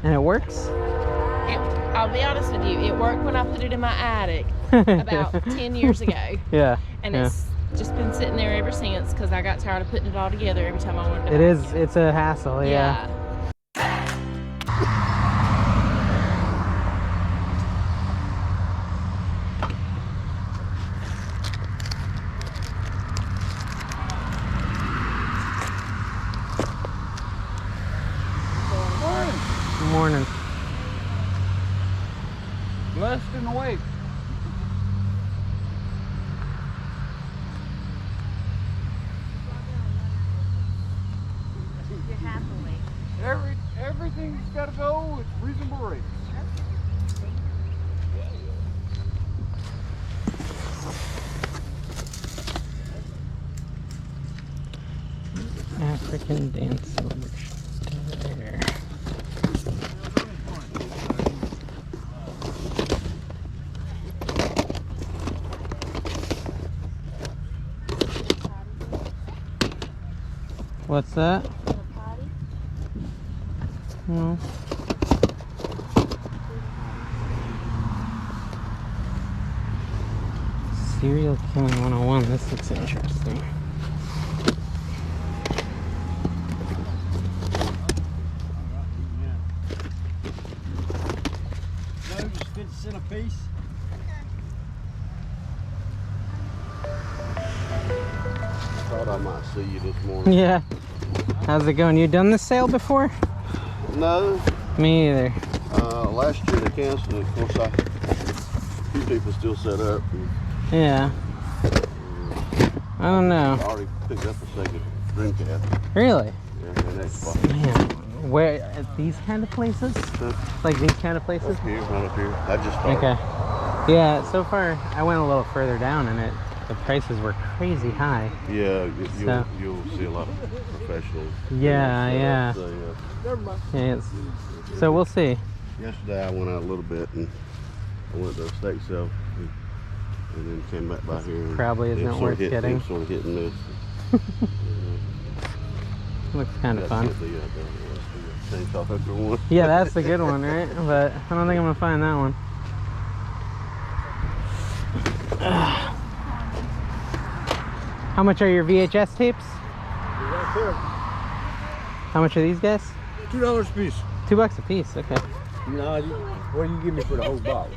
And it works? I'll be honest with you, it worked when I put it in my attic about 10 years ago. Yeah. And it's just been sitting there ever since because I got tired of putting it all together every time I wanted to. It's a hassle, yeah. Good morning. Blessed and awake. You're happily. Everything's got to go with reasonable rates. African dance celebration. There. What's that? No. Serial killing 101. This looks interesting. No, just 50 cents a piece. Thought I might see you this morning. Yeah. How's it going? You done this sale before? No. Me either. Last year they canceled it. Of course, a few people still set up. Yeah. I don't know. I already picked up a second Dreamcast. Really? Yeah, and Xbox. Man, where at these kind of places? Like these kind of places? Up here, right up here. I just started. Okay. Yeah. So far, I went a little further down, and the prices were crazy high. Yeah, you'll see a lot of professionals. Yeah, So, yeah. So we'll see. yesterday I went out a little bit and I went to a steak sale and then came back by here. And probably isn't worth getting. Sort of hit and miss. Looks kind of fun. Chainsaw hooker one. Yeah, that's the good one, right? But I don't think I'm gonna find that one. How much are your VHS tapes? Right there. How much are these guys? $2 a piece. $2 a piece. Okay. No, what do you give me for the whole box?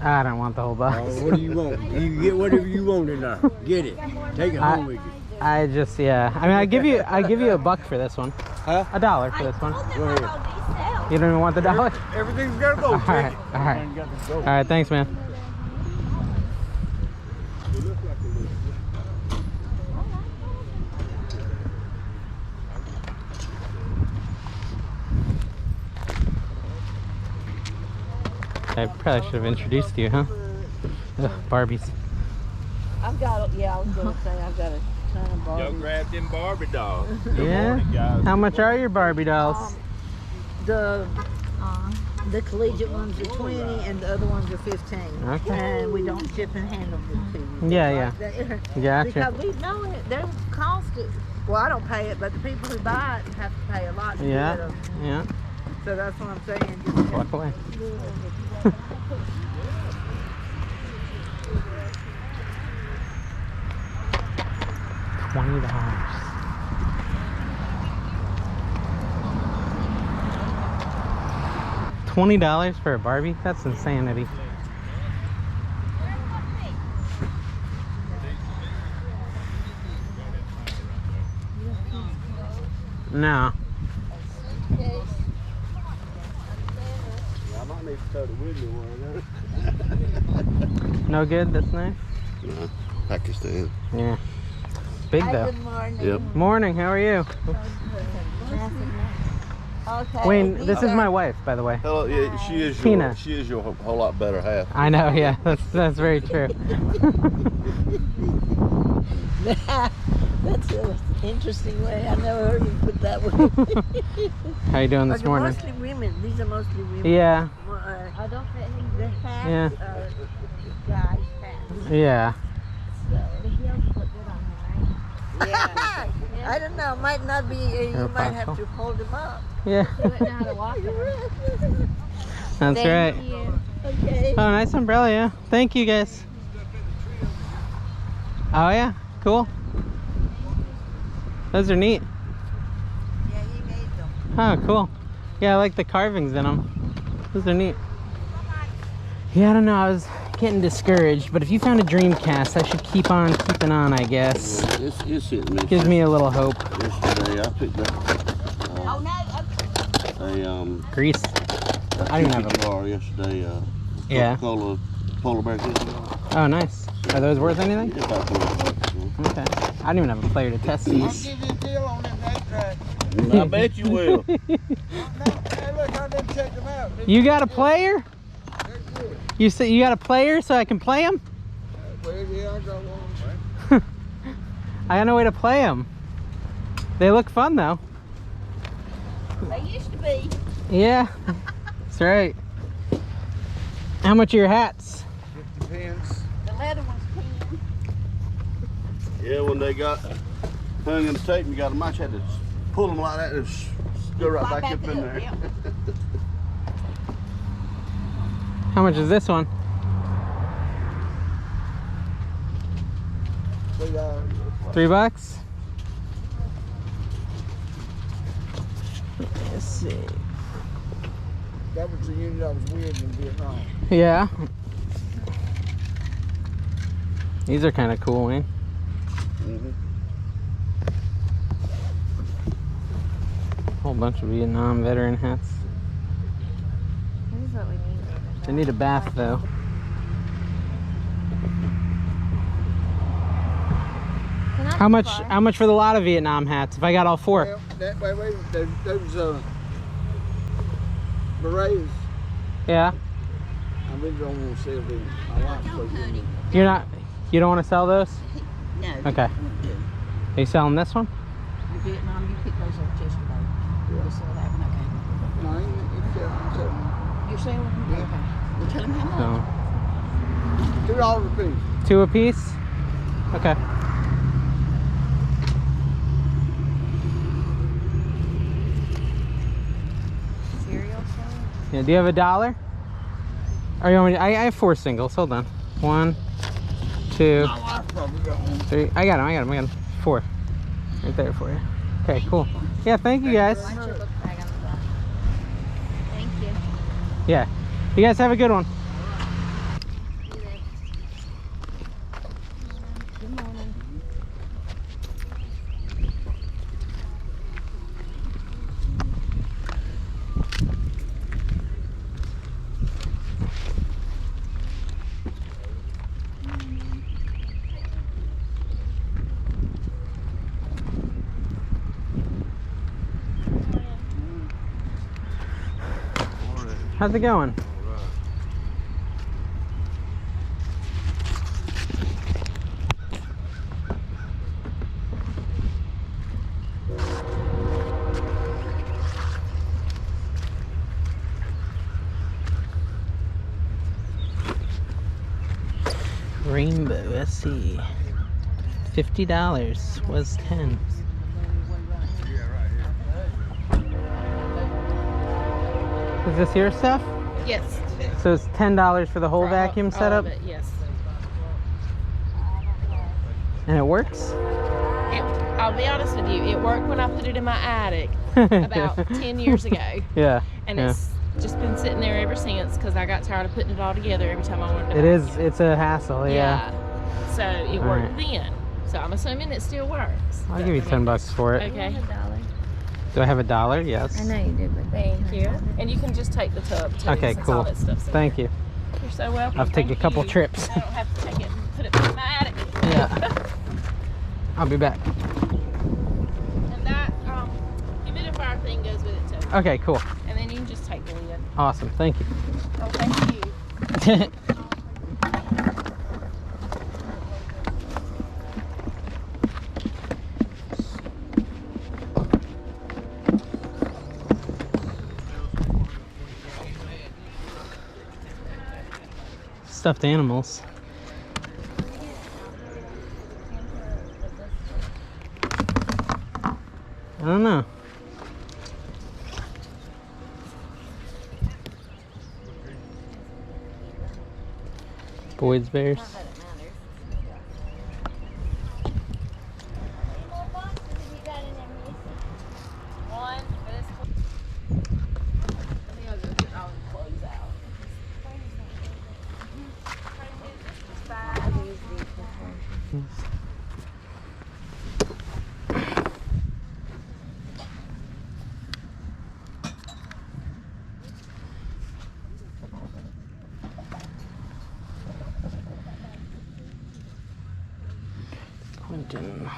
I don't want the whole box. What do you want? You can get whatever you want in there. Get it. Take it home with you. I just, yeah. I mean, I give you $1 for this one. Huh? $1 for this one. Go ahead. You don't even want the dollar? Everything's got to go. All right. All right. All right. Thanks, man. I probably should have introduced you, huh? Ugh, Barbies. I've got, yeah, I was going to say, I've got a ton of Barbies. Y'all grabbed them Barbie dolls. Good Yeah? morning, guys. How much are your Barbie dolls? The collegiate ones are 20 and the other ones are 15. Okay. And we don't ship and handle them to you. Yeah, yeah. Gotcha. Because we know it, they cost it. Well, I don't pay it, but the people who buy it have to pay a lot to Yeah, get them. yeah. So that's what I'm saying. Walk away. $20. $20 for a Barbie? That's insanity. No. I might need to tote it with me one. No good, this knife? No, Pakistan. Yeah. Big though. Good morning. Yep. Morning, how are you? Okay. Wayne, this is my wife, by the way. Hello, yeah, Tina. she is your whole lot better half. I know, yeah, that's very true. That's an interesting way. I never heard you put that way. How you doing this morning? Mostly women. These are mostly women. Yeah. I don't think the hats Yeah. are guys' hats. Yeah. So the heels look good on her, right? Yeah. I don't know. Might not be. You might have to hold them up. Yeah. They don't know how to walk them. That's right. Thank you. Okay. Oh, nice umbrella, yeah. Thank you, guys. Oh, yeah. Cool. Those are neat. Yeah, he made them. Oh, cool. Yeah, I like the carvings in them. Those are neat. Yeah, I don't know. I was getting discouraged, but if you found a Dreamcast, I should keep on keeping on, I guess. It's hit and miss. Gives me a little hope. Yesterday I picked up Grease. I don't even have a... bar yesterday. Yeah. Coca-Cola Polar Bear cookie. Oh, nice. Are those worth anything? Yeah, about $20. Okay. I don't even have a player to test these. Give you a deal on them eight tracks. I bet you will. Hey, look, I done checked them out. You got a player? They're good. You say you got a player so I can play them? Well, yeah, I got one. I got no way to play them. They look fun though. They used to be. Yeah, that's right. How much are your hats? 50 pence. The leather ones 10. Yeah, when they got hung in the tape and you got a match, had to pull them like that and go right back up in there. Yep. How much is this one? $3? Let's see. That was the unit I was with in Vietnam. Yeah. These are kind of cool, man. Whole bunch of Vietnam veteran hats. This is what we need. They need a bath though. How much for the lot of Vietnam hats? If I got all four? Well, that way, those berets, Yeah. I really don't want to sell them. I like them. You don't want to sell those? No. Okay. Are you selling this one? Vietnam, you picked those up yesterday. You'll sell that one, okay? No, I ain't selling. You're selling them? Yeah. Okay. Well, tell them how much. So, $2 a piece. 2 a piece? Okay. Cereal Yeah, do you have $1? Or you want me to, I have 4 singles. Hold on. 1, 2, 3. I got them. 4. Right there for you. Okay, cool. Yeah, thank you guys. Thank you. Yeah. You guys have a good one. Good morning. How's it going? Rainbow, let's see. $50 was 10. Is this your stuff? Yes. So it's $10 for the whole vacuum all setup? of it, yes. And it works? I'll be honest with you, it worked when I put it in my attic about 10 years ago. Yeah. And yeah. it's just been sitting there ever since because I got tired of putting it all together every time I wanted to It is, vacuum. it's a hassle, yeah. So it All worked right. then. So I'm assuming it still works. I'll But, give you I mean, $10 for it. Okay. Do I have $1? Yes. I know you did, but thank you. And you can just take the tub too. Okay, since all cool. that stuff's in Thank there. you. You're so welcome. I'll take a Thank couple you. trips. I don't have to take it and put it in my attic. Yeah. I'll be back. And that humidifier thing goes with it too. Okay, cool. And then you can just take the lid. Awesome. Thank you. Oh, thank you. Stuffed animals. I don't know. Boyd's Bears. Not that it matters. One, this one. Let me go get all the clothes out. Quentin.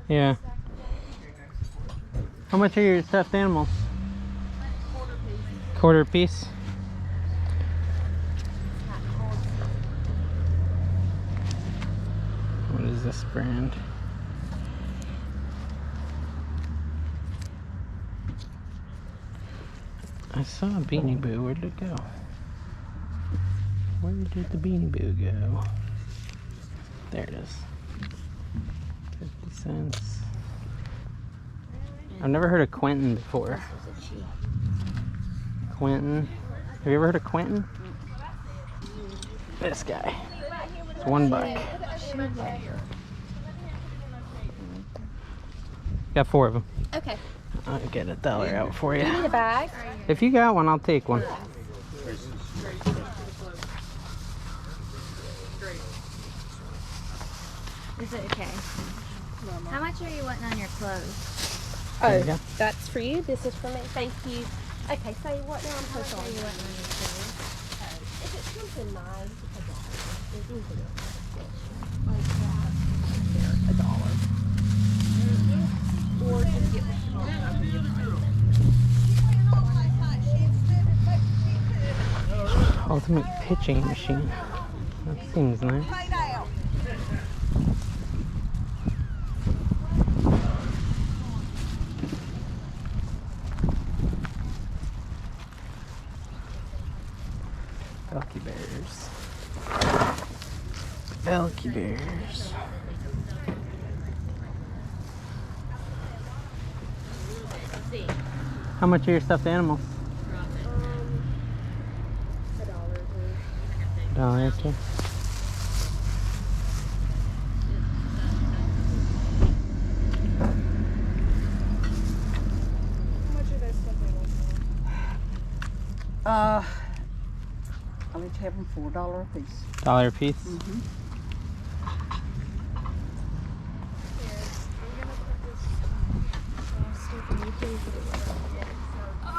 Yeah. How much are your stuffed animals? Quarter piece. What is this brand? I saw a Beanie Boo. Where did it go? Where did the Beanie Boo go? There it is. 50 cents. I've never heard of Quentin before. Quentin. Have you ever heard of Quentin? This guy. It's $1. Got 4 of them. Okay. I'll get $1 out for you. You need a bag? If you got one, I'll take one. Is it okay? How much are you wanting on your clothes? There you go. That's for you. This is for me. Thank you. Okay, say what now? I'm so How much sorry. are you wanting on your clothes? If it's something nice, it's $1. Or just get Ultimate pitching machine. That seems nice. Elky Bears. Elky Bears. How much are your stuffed animals? $1 or $2. I let you have them $4 a piece. $1 a piece.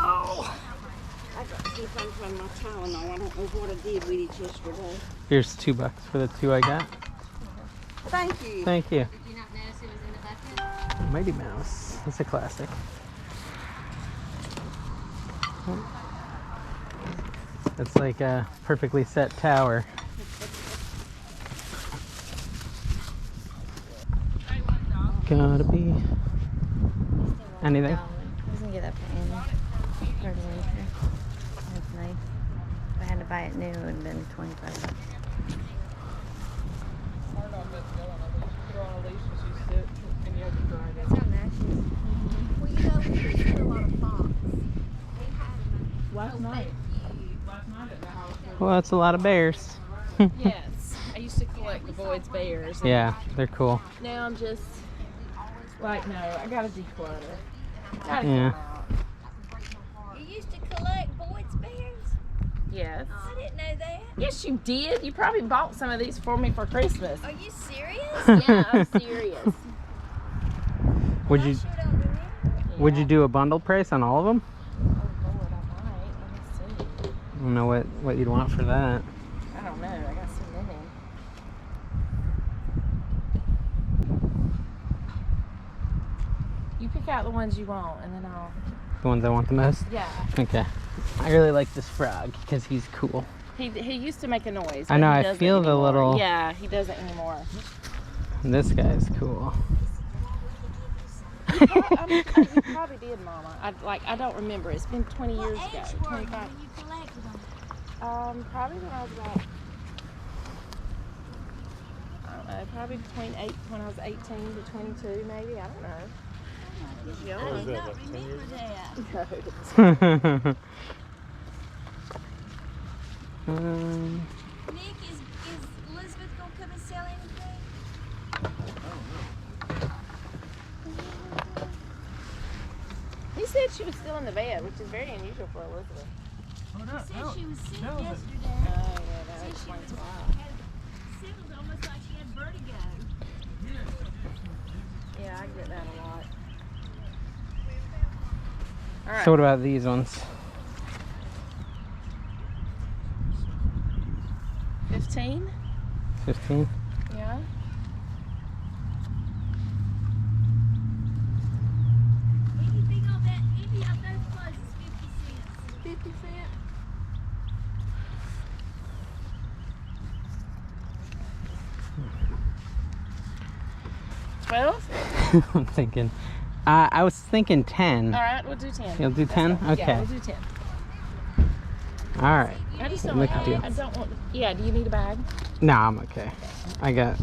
I got 2 things on my Tylenol. I don't know what I did with it yesterday. Here's $2 for the 2 I got. Thank you. Thank you. Did you not notice it was in the bucket? Mighty Mouse. That's a classic. It's like a perfectly set tower. Gotta be. Anything? I was gonna get that for Annie. That's nice. If I had to buy it new, it would have been $25. That's not matches. Well, you know, we used to do a lot of fox. Last night at the house. Well, that's a lot of bears. Yes, I used to collect the Boyd's Bears. and Yeah, they're cool. Now I'm just like, no, I gotta declutter. Gotta get Yeah. them out. You used to collect Boyd's Bears? Yes. I didn't know that. Yes, you did. You probably bought some of these for me for Christmas. Are you serious? Yeah, I'm serious. Would you I sure don't remember. would you do a bundle price on all of them? Oh Lord, I might. Let me see. I don't know what you'd want for that. I don't know. I got so many. You pick out the ones you want, and then I'll. The ones I want the most. Yeah. Okay. I really like this frog because he's cool. He used to make a noise. I but know, he I doesn't feel the anymore. little- Yeah, he doesn't anymore. This guy's cool. You probably did, Mama. I don't remember. It's been 20 years ago. 25. You collected them. Probably when I was about, I don't don't know, probably between when I was 18 to 22, maybe. I don't know. Just young. What was that, like 10 years ago? Nick, is Elizabeth gonna come and sell anything? He said she was still in the bed, which is very unusual for Elizabeth. He said she was sick yesterday. Oh, yeah, that Said she explains was why. sick, almost like she had vertigo. Yeah, I get that a lot. All right. So what about these ones? 15? 15? Yeah. Anything on that, any of those clothes is 50 cents. 50 cents? $12? I'm thinking. I was thinking 10. All right, we'll do 10. You'll do 10? Yeah, Okay. we'll do 10. All right. I just Look don't, at you. I don't want, yeah, do you need a bag? No, I'm okay. I got.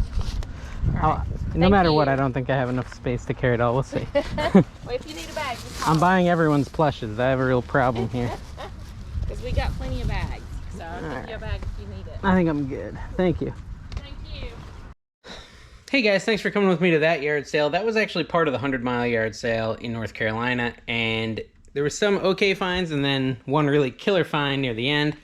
All right. No Thank matter what, you. I don't think I have enough space to carry it all. We'll see. Well, if you need a bag, just call. I'm buying everyone's plushes. I have a real problem here. Because we got plenty of bags. So I'll give Alright. you a bag if you need it. I think I'm good. Thank you. Thank you. Hey guys, thanks for coming with me to that yard sale. That was actually part of the 100-mile yard sale in North Carolina, and there was some okay finds and then one really killer find near the end.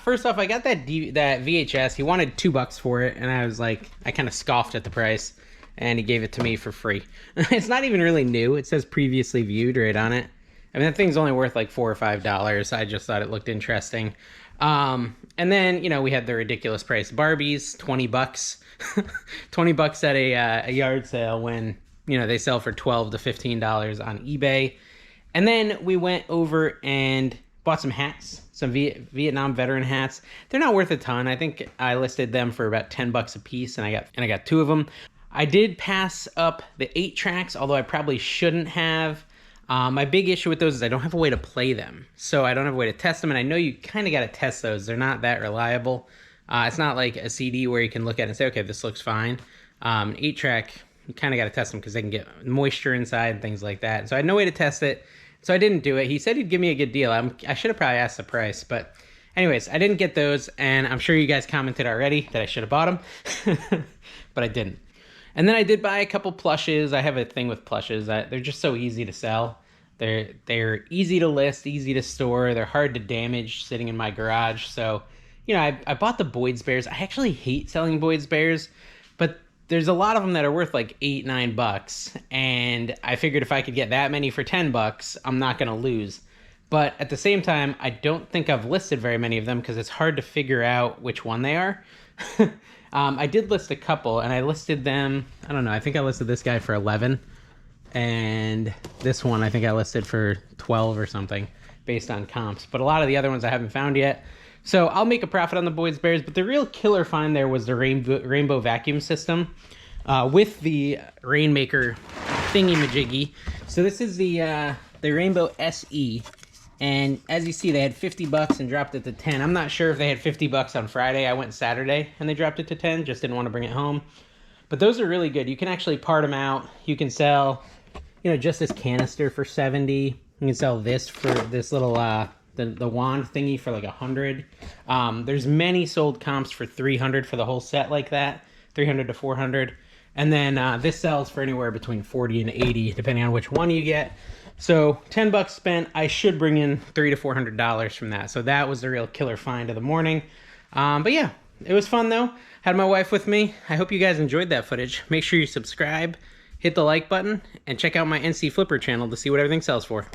First off, I got that VHS. He wanted $2 for it, and I was like, I kind of scoffed at the price, and he gave it to me for free. It's not even really new. It says previously viewed right on it. I mean, that thing's only worth like $4 or $5. I just thought it looked interesting. And then, you know, we had the ridiculous price Barbies, $20. $20 at a yard sale when, you know, they sell for $12 to $15 on eBay. And then we went over and bought some hats, some Vietnam veteran hats. They're not worth a ton. I think I listed them for about $10 a piece, and I got 2 of them. I did pass up the 8 tracks, although I probably shouldn't have. My big issue with those is I don't have a way to play them. So I don't have a way to test them, and I know you kind of got to test those. They're not that reliable. It's not like a CD where you can look at it and say, okay, this looks fine. 8-track, you kind of got to test them because they can get moisture inside and things like that. So I had no way to test it, so I didn't do it. He said he'd give me a good deal. I should have probably asked the price, but anyways, I didn't get those, and I'm sure you guys commented already that I should have bought them, but I didn't. And then I did buy a couple plushes. I have a thing with plushes. They're just so easy to sell. They're easy to list, easy to store. They're hard to damage sitting in my garage. So, you know, I bought the Boyd's Bears. I actually hate selling Boyd's Bears, but there's a lot of them that are worth like $8, $9. And I figured if I could get that many for $10, I'm not going to lose. But at the same time, I don't think I've listed very many of them because it's hard to figure out which one they are. I did list a couple, and I listed them, I don't know, I think I listed this guy for 11, and this one I think I listed for 12 or something, based on comps. But a lot of the other ones I haven't found yet. So I'll make a profit on the Boyd's Bears, but the real killer find there was the rainbow vacuum system with the Rainmaker thingy-majiggy. So this is the Rainbow SE. And as you see, they had $50 and dropped it to 10. I'm not sure if they had $50 on Friday. I went Saturday and they dropped it to 10. Just didn't want to bring it home. But those are really good. You can actually part them out. You can sell, you know, just this canister for 70. You can sell this for this little the wand thingy for like 100. There's many sold comps for 300 for the whole set like that, 300 to 400. And then this sells for anywhere between 40 and 80, depending on which one you get. So $10 spent, I should bring in $300 to $400 from that. So that was the real killer find of the morning. But yeah, it was fun though. Had my wife with me. I hope you guys enjoyed that footage. Make sure you subscribe, hit the like button, and check out my NC Flipper channel to see what everything sells for.